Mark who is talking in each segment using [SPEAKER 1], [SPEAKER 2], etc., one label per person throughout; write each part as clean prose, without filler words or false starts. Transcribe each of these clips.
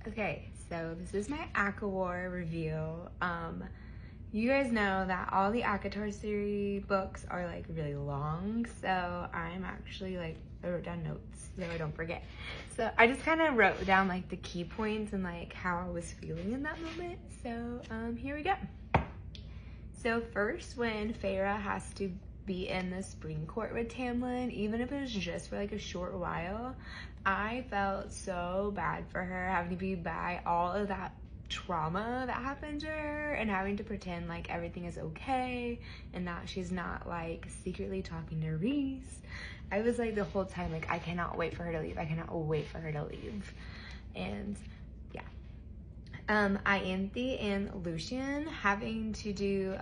[SPEAKER 1] Okay, so this is my ACOWAR review. You guys know that all the ACOTAR series books are like really long, so I'm actually like, I wrote down notes so I don't forget. So I just kind of wrote down like the key points and like how I was feeling in that moment. So here we go. So first, when Feyre has to be in the Spring Court with Tamlin, even if it was just for like a short while, I felt so bad for her having to be by all of that trauma that happened to her and having to pretend like everything is okay and that she's not like secretly talking to Rhys. I was like the whole time like, I cannot wait for her to leave. I cannot wait for her to leave. And yeah. Ianthe and Lucien having to do,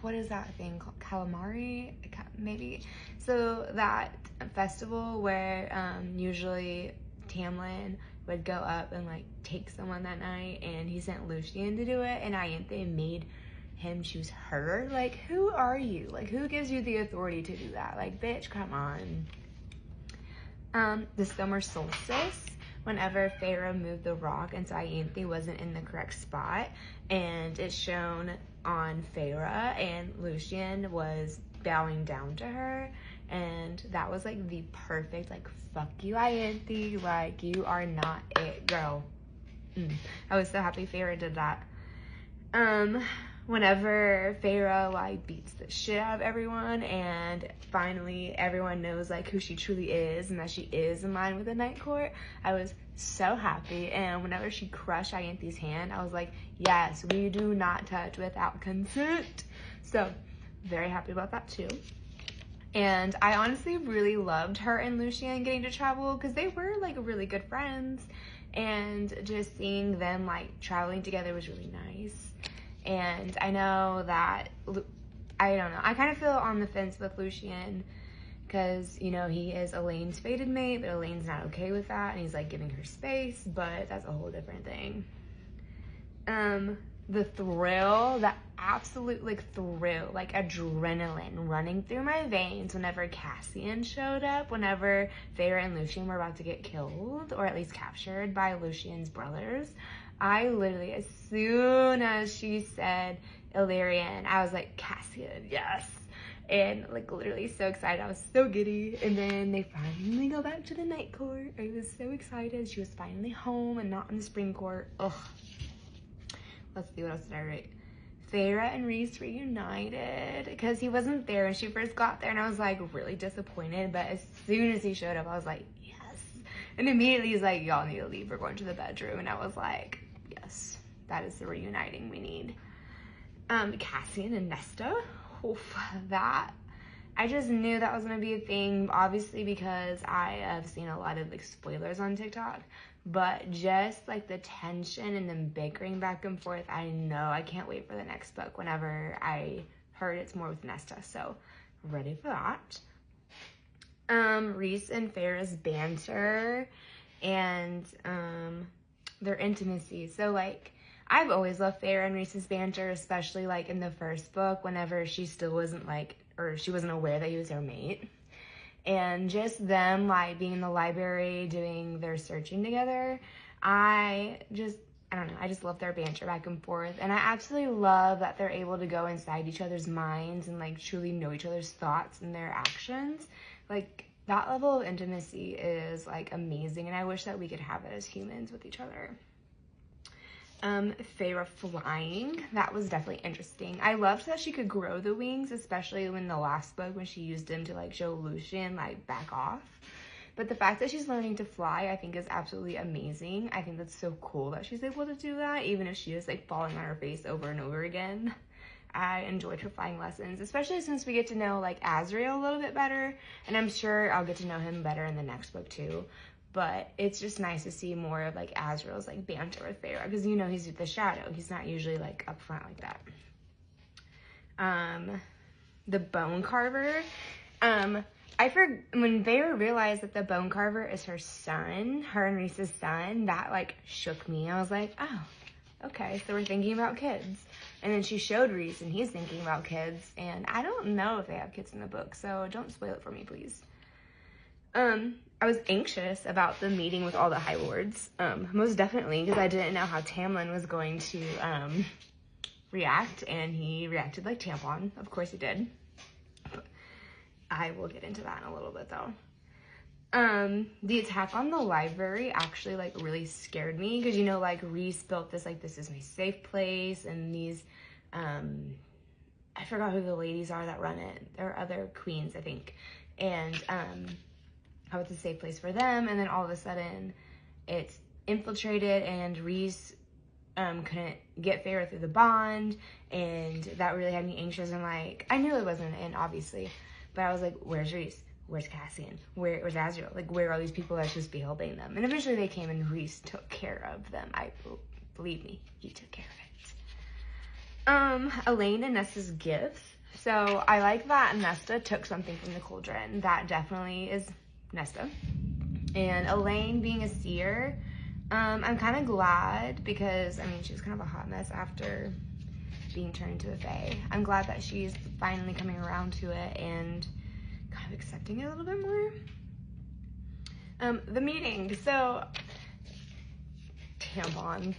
[SPEAKER 1] what is that thing called? Calamari, maybe? So that festival where usually Tamlin would go up and like take someone that night, and he sent Lucien to do it, and Ianthe made him choose her. Like, who are you? Like, who gives you the authority to do that? Like, bitch, come on. The summer solstice, whenever Feyre moved the rock and so Ianthe wasn't in the correct spot, and it's shown on Feyre, and Lucien was bowing down to her, and that was like the perfect like, fuck you Ianthe, like you are not it, girl. I was so happy Feyre did that. Whenever Feyre like beats the shit out of everyone and finally everyone knows like who she truly is and that she is in line with the Night Court, I was so happy. And whenever she crushed Ianthe's hand, I was like, yes, we do not touch without consent. So very happy about that too. And I honestly really loved her and Lucien getting to travel because they were like really good friends, and just seeing them like traveling together was really nice. And I know that, I don't know, I kind of feel on the fence with Lucien because, you know, he is Elaine's fated mate, but Elaine's not okay with that, and he's like giving her space, but that's a whole different thing. The thrill, the absolute like thrill, like adrenaline running through my veins whenever Cassian showed up, whenever Feyre and Lucien were about to get killed, or at least captured by Lucien's brothers. I literally, as soon as she said Illyrian, I was like, Cassian, yes. And like literally so excited. I was so giddy. And then they finally go back to the Night Court. I was so excited. She was finally home and not in the Spring Court. Ugh. Let's see, what else did I write? Feyre and Rhys reunited because he wasn't there when she first got there, and I was like really disappointed. But as soon as he showed up, I was like, yes. And immediately he's like, y'all need to leave. We're going to the bedroom. And I was like, yes, that is the reuniting we need. Cassian and Nesta. Oof, that, I just knew that was gonna be a thing, obviously because I have seen a lot of like spoilers on TikTok, but just like the tension and them bickering back and forth, I know I can't wait for the next book whenever I heard it's more with Nesta, so ready for that. Rhys and Feyre's banter and their intimacy. So like, I've always loved Feyre and Rhys's banter, especially like in the first book whenever she still wasn't like, or she wasn't aware that he was her mate. And just them like being in the library doing their searching together, I don't know, I just love their banter back and forth. And I absolutely love that they're able to go inside each other's minds and like truly know each other's thoughts and their actions. Like that level of intimacy is like amazing, and I wish that we could have it as humans with each other. Feyre flying, that was definitely interesting. I loved that she could grow the wings, especially in the last book when she used them to like show Lucien like back off. But the fact that she's learning to fly, I think is absolutely amazing. I think that's so cool that she's able to do that, even if she is like falling on her face over and over again. I enjoyed her flying lessons, especially since we get to know like Azriel a little bit better, and I'm sure I'll get to know him better in the next book too. But it's just nice to see more of like Azriel's like banter with Feyre, because you know he's the shadow. He's not usually like up front like that. The bone carver. When Feyre realized that the bone carver is her son, her and Rhys's son, that like shook me. I was like, oh, okay, so we're thinking about kids. And then she showed Rhys and he's thinking about kids, and I don't know if they have kids in the book, so don't spoil it for me, please. I was anxious about the meeting with all the High Lords, most definitely, because I didn't know how Tamlin was going to react, and he reacted like Tampon. Of course he did. I will get into that in a little bit, though. The attack on the library actually, like, really scared me, because, you know, like, Rhys built this, like, this is my safe place, and these, I forgot who the ladies are that run it. There are other queens, I think, and, how it's a safe place for them, and then all of a sudden, it's infiltrated, and Rhys, couldn't get Feyre through the bond, and that really had me anxious, and, like, I knew it wasn't an end, obviously, but I was like, where's Rhys? Where's Cassian? Where's Azriel? Like, where are these people that are supposed to be helping them? And eventually they came, and Rhys took care of them. Believe me, he took care of it. Elain and Nesta's gifts. So I like that Nesta took something from the cauldron. That definitely is Nesta. And Elain being a seer, I'm kind of glad, because, I mean, she was kind of a hot mess after being turned into a Fae. I'm glad that she's finally coming around to it and kind of accepting it a little bit more. The meeting. So, Tampon.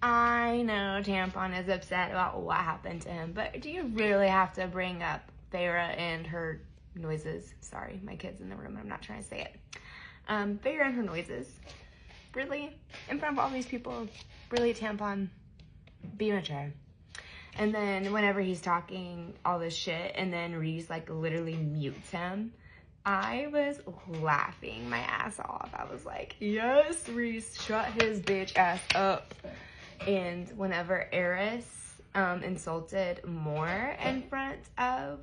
[SPEAKER 1] I know Tampon is upset about what happened to him, but do you really have to bring up Feyre and her noises? Sorry, my kid's in the room and I'm not trying to say it. Feyre and her noises. Really? In front of all these people? Really, Tampon? Be mature. And then whenever he's talking all this shit, and then Rhys, like, literally mutes him, I was laughing my ass off. I was like, yes, Rhys, shut his bitch ass up. And whenever Eris insulted Mor in front of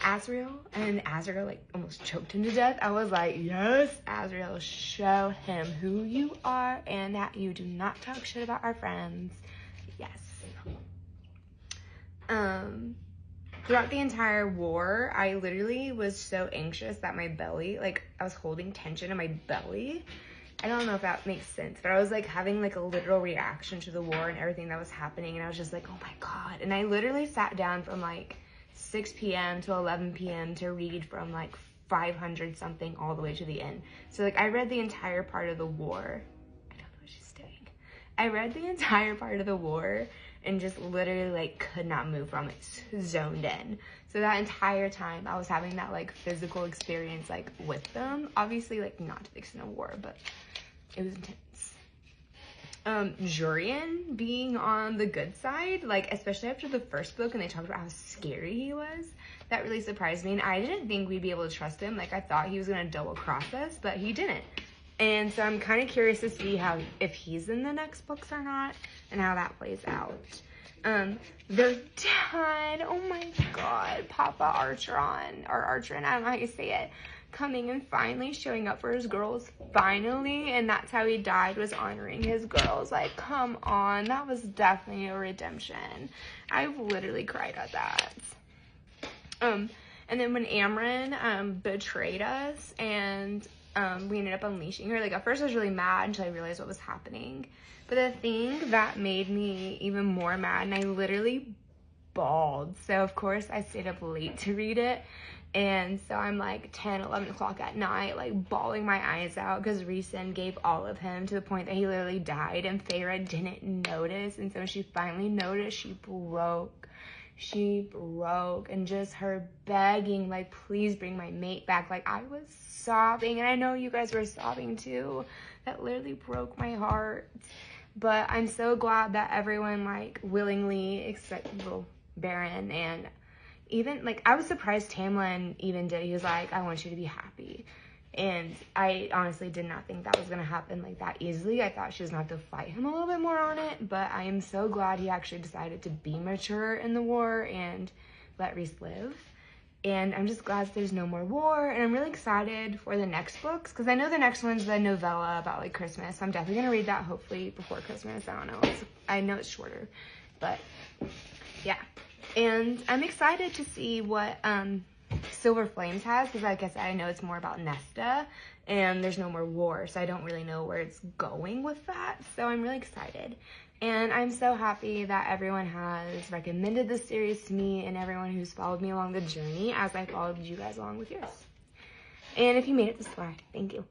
[SPEAKER 1] Azriel, and Azriel, like, almost choked him to death, I was like, yes, Azriel, show him who you are and that you do not talk shit about our friends. Yes. Throughout the entire war, I literally was so anxious that my belly, like, I was holding tension in my belly. I don't know if that makes sense, but I was, like, having, like, a literal reaction to the war and everything that was happening, and I was just like, oh my god. And I literally sat down from, like, 6 p.m. to 11 p.m. to read from, like, 500 something all the way to the end. So, like, I read the entire part of the war. I don't know what she's doing. I read the entire part of the war and just literally, like, could not move from it, zoned in. So that entire time, I was having that, like, physical experience, like, with them. Obviously, like, not to the extent of war, but it was intense. Jurian being on the good side, like, especially after the first book, and they talked about how scary he was, that really surprised me, and I didn't think we'd be able to trust him. Like, I thought he was gonna double cross us, but he didn't. And so I'm kind of curious to see if he's in the next books or not, and how that plays out. Their dad, oh my god, Papa Archeron, or Archeron, I don't know how you say it, coming and finally showing up for his girls, finally, and that's how he died, was honoring his girls. Like, come on, that was definitely a redemption. I've literally cried at that. And then when Amren, betrayed us, and we ended up unleashing her. Like, at first I was really mad until I realized what was happening. But the thing that made me even more mad, and I literally bawled. So, of course, I stayed up late to read it. And so I'm like 10, 11 o'clock at night, like bawling my eyes out because Rhysand gave all of him to the point that he literally died. And Feyre didn't notice. And so when she finally noticed, she broke. And just her begging, like, please bring my mate back. Like, I was sobbing, and I know you guys were sobbing too. That literally broke my heart. But I'm so glad that everyone, like, willingly, except little Baron, and even, like, I was surprised Tamlin even did. He was like, I want you to be happy. And I honestly did not think that was going to happen, like, that easily. I thought she was going to have to fight him a little bit more on it. But I am so glad he actually decided to be mature in the war and let Rhys live. And I'm just glad there's no more war. And I'm really excited for the next books, because I know the next one's the novella about, like, Christmas. So I'm definitely going to read that, hopefully, before Christmas. I don't know. I know it's shorter. But, yeah. And I'm excited to see what Silver Flames has, because like I said, I know it's more about Nesta, and there's no more war, so I don't really know where it's going with that. So I'm really excited. And I'm so happy that everyone has recommended this series to me, and everyone who's followed me along the journey as I followed you guys along with yours. And if you made it this far, thank you.